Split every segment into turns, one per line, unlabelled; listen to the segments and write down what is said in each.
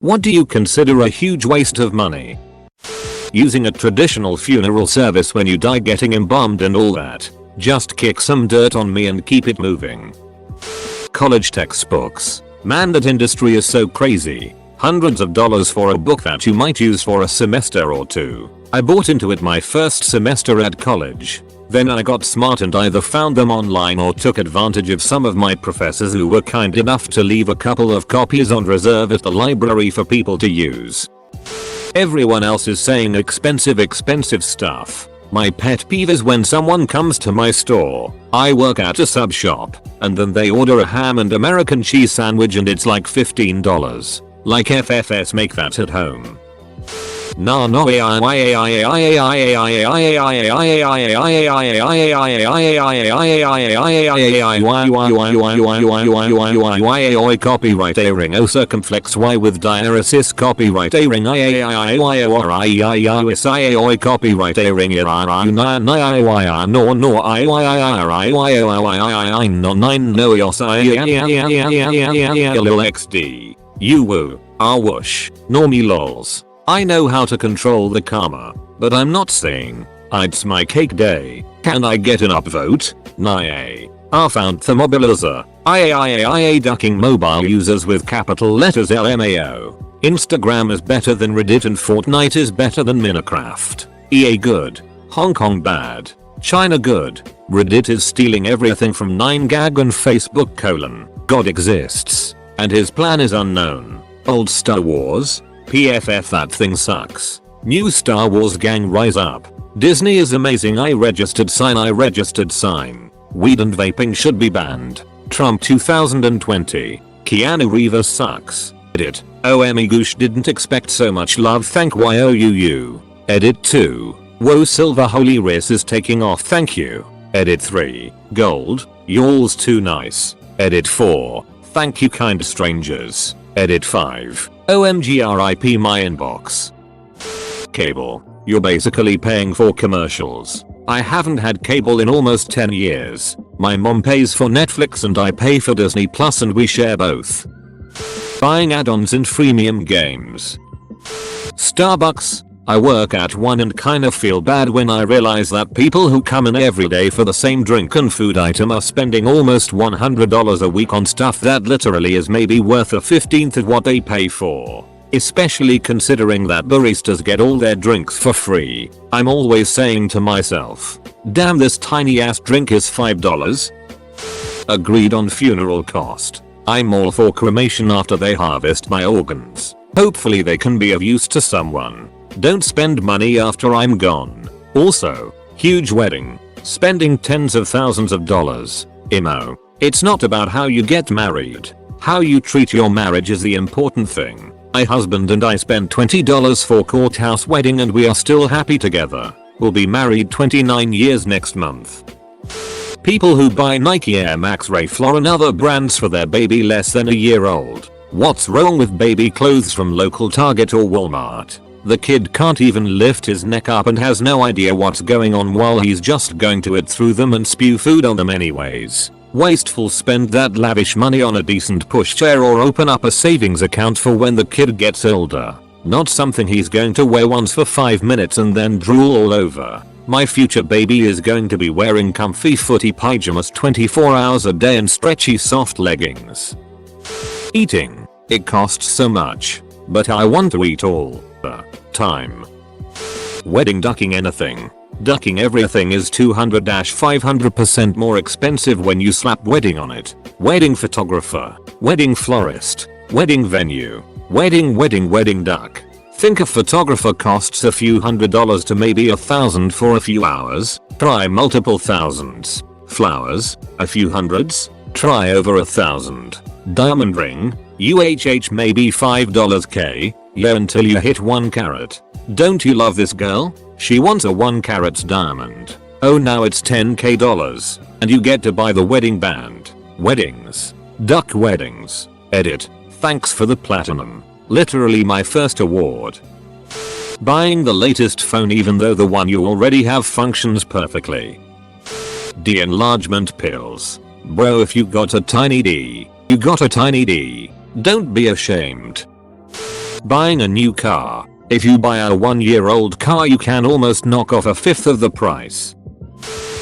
What do you consider a huge waste of money? Using a traditional funeral service when you die, getting embalmed and all that. Just kick some dirt on me and keep it moving. College textbooks. Man, that industry is so crazy. Hundreds of dollars for a book that you might use for a semester or two. I bought into it my first semester at college. Then I got smart and either found them online or took advantage of some of my professors who were kind enough to leave a couple of copies on reserve at the library for people to use. Everyone else is saying expensive stuff. My pet peeve is when someone comes to my store. I work at a sub shop, and then they order a ham and American cheese sandwich and it's like $15. Like FFS, make that at home. No copyright airing o circumflex y with diaresis copyright airing copyright airing xd you woo whoosh normie lols. I know how to control the karma, but I'm not saying it's my cake day. Can I get an upvote? Nye. I found Thermobilizer. IAIAIA ducking mobile users with capital letters LMAO. Instagram is better than Reddit and Fortnite is better than Minecraft. EA good. Hong Kong bad. China good. Reddit is stealing everything from 9gag and Facebook : God exists. And his plan is unknown. Old Star Wars. PFF, that thing sucks. New Star Wars gang rise up. Disney is amazing. I registered sign. Weed and vaping should be banned. Trump 2020. Keanu Reeves sucks. Edit. OME Goosh, didn't expect so much love. Thank YOUU. Edit 2. Whoa, Silver Holy Race is taking off. Thank you. Edit 3. Gold. Y'all's too nice. Edit 4. Thank you kind strangers. Edit 5. OMG RIP my inbox. Cable. You're basically paying for commercials. I haven't had cable in almost 10 years. My mom pays for Netflix and I pay for Disney Plus and we share both. Buying add-ons and freemium games. Starbucks. I work at one and kinda feel bad when I realize that people who come in every day for the same drink and food item are spending almost $100 a week on stuff that literally is maybe worth a 15th of what they pay for. Especially considering that baristas get all their drinks for free. I'm always saying to myself, damn, this tiny ass drink is $5. Agreed on funeral cost. I'm all for cremation after they harvest my organs. Hopefully they can be of use to someone. Don't spend money after I'm gone. Also, huge wedding. Spending tens of thousands of dollars. Imo. It's not about how you get married. How you treat your marriage is the important thing. My husband and I spent $20 for courthouse wedding and we are still happy together. We'll be married 29 years next month. People who buy Nike Air Max, Ralph Lauren, other brands for their baby less than a year old. What's wrong with baby clothes from local Target or Walmart? The kid can't even lift his neck up and has no idea what's going on while he's just going to eat through them and spew food on them anyways. Wasteful. Spend that lavish money on a decent pushchair or open up a savings account for when the kid gets older. Not something he's going to wear once for 5 minutes and then drool all over. My future baby is going to be wearing comfy footy pajamas 24 hours a day and stretchy soft leggings. Eating. It costs so much. But I want to eat all the time. Wedding. Ducking anything. Ducking everything is 200-500% more expensive when you slap wedding on it. Wedding photographer. Wedding florist. Wedding venue. Wedding duck. Think a photographer costs a few $100s to maybe $1,000 for a few hours. Try multiple thousands. Flowers. A few hundreds. Try over $1,000. Diamond ring. UHH maybe $5 K. Yeah, until you hit 1 carat. Don't you love this girl? She wants a 1 carat diamond. Oh, now it's $10K dollars. And you get to buy the wedding band. Weddings. Duck weddings. Edit. Thanks for the platinum. Literally my first award. Buying the latest phone even though the one you already have functions perfectly. De-enlargement pills. Bro, if you got a tiny D, you got a tiny D. Don't be ashamed. Buying a new car. If you buy a 1-year-old car you can almost knock off a fifth of the price.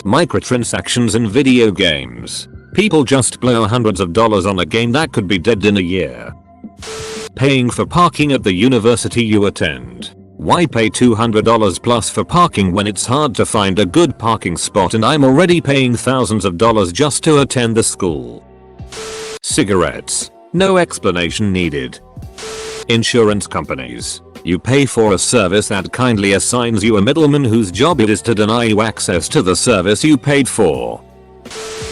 Microtransactions in video games. People just blow hundreds of dollars on a game that could be dead in a year. Paying for parking at the university you attend. Why pay $200 plus for parking when it's hard to find a good parking spot and I'm already paying thousands of dollars just to attend the school? Cigarettes. No explanation needed. Insurance companies. You pay for a service that kindly assigns you a middleman whose job it is to deny you access to the service you paid for.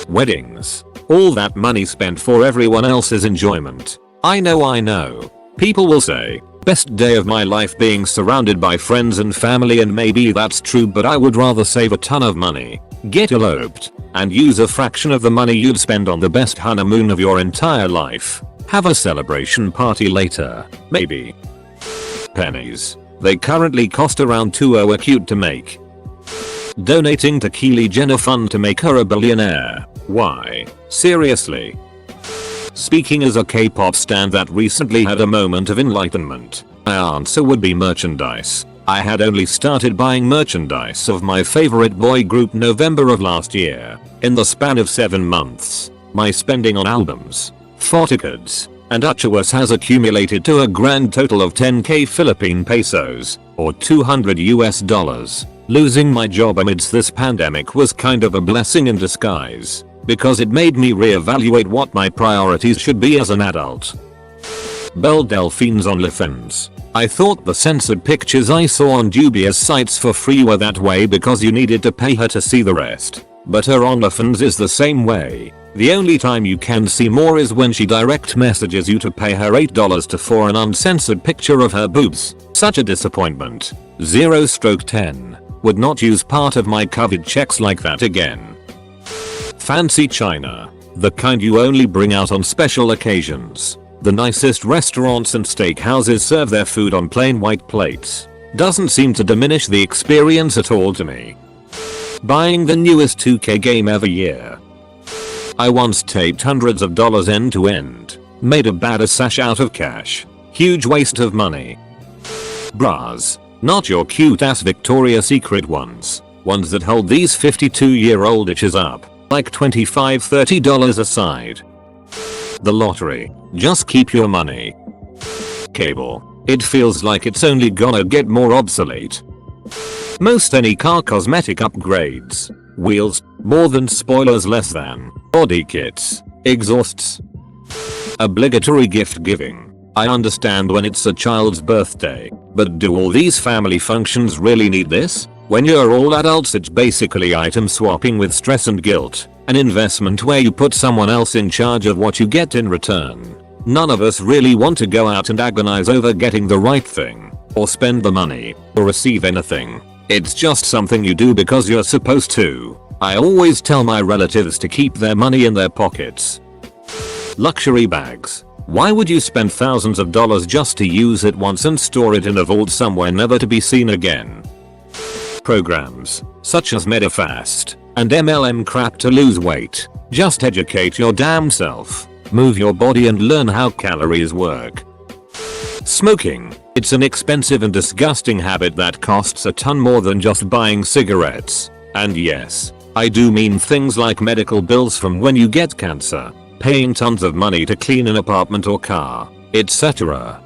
Weddings. All that money spent for everyone else's enjoyment. I know. People will say, best day of my life being surrounded by friends and family, and maybe that's true, but I would rather save a ton of money, get eloped, and use a fraction of the money you'd spend on the best honeymoon of your entire life. Have a celebration party later, maybe. Pennies. They currently cost around $2 a cute to make. Donating to Kylie Jenner fund to make her a billionaire. Why? Seriously? Speaking as a K-pop stan that recently had a moment of enlightenment, my answer would be merchandise. I had only started buying merchandise of my favorite boy group November of last year. In the span of 7 months, my spending on albums, photocards, and uchuas has accumulated to a grand total of 10k Philippine pesos, or $200. Losing my job amidst this pandemic was kind of a blessing in disguise, because it made me reevaluate what my priorities should be as an adult. Belle Delphine's OnlyFans. I thought the censored pictures I saw on dubious sites for free were that way because you needed to pay her to see the rest. But her OnlyFans is the same way. The only time you can see more is when she direct messages you to pay her $8 for an uncensored picture of her boobs. Such a disappointment. 0/10. Would not use part of my COVID checks like that again. Fancy china. The kind you only bring out on special occasions. The nicest restaurants and steakhouses serve their food on plain white plates. Doesn't seem to diminish the experience at all to me. Buying the newest 2K game every year. I once taped hundreds of dollars end to end. Made a bad sash out of cash. Huge waste of money. Bras. Not your cute ass Victoria's Secret ones. Ones that hold these 52-year-old itches up. Like $25-30 a side. The lottery. Just keep your money. Cable. It feels like it's only gonna get more obsolete. Most any car cosmetic upgrades. Wheels, more than spoilers less than. Body kits. Exhausts. Obligatory gift giving. I understand when it's a child's birthday, but do all these family functions really need this? When you're all adults it's basically item swapping with stress and guilt. An investment where you put someone else in charge of what you get in return. None of us really want to go out and agonize over getting the right thing, or spend the money, or receive anything. It's just something you do because you're supposed to. I always tell my relatives to keep their money in their pockets. Luxury bags. Why would you spend thousands of dollars just to use it once and store it in a vault somewhere never to be seen again? Programs, such as Medifast, and MLM crap to lose weight. Just educate your damn self. Move your body and learn how calories work. Smoking. It's an expensive and disgusting habit that costs a ton more than just buying cigarettes. And yes, I do mean things like medical bills from when you get cancer, paying tons of money to clean an apartment or car, etc.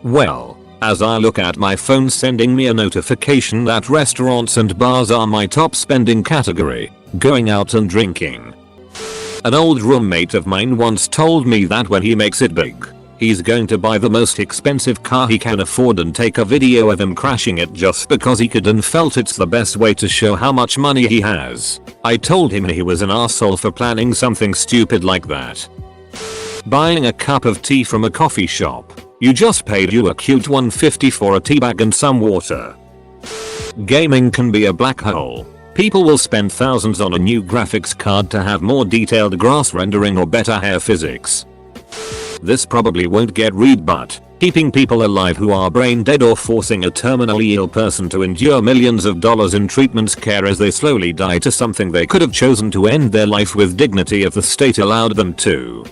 Well, as I look at my phone sending me a notification that restaurants and bars are my top spending category, going out and drinking. An old roommate of mine once told me that when he makes it big, he's going to buy the most expensive car he can afford and take a video of him crashing it just because he could and felt it's the best way to show how much money he has. I told him he was an arsehole for planning something stupid like that. Buying a cup of tea from a coffee shop. You just paid you a cute $1.50 for a tea bag and some water. Gaming can be a black hole. People will spend thousands on a new graphics card to have more detailed grass rendering or better hair physics. This probably won't get read, but keeping people alive who are brain dead or forcing a terminally ill person to endure millions of dollars in treatment care as they slowly die to something they could have chosen to end their life with dignity if the state allowed them to.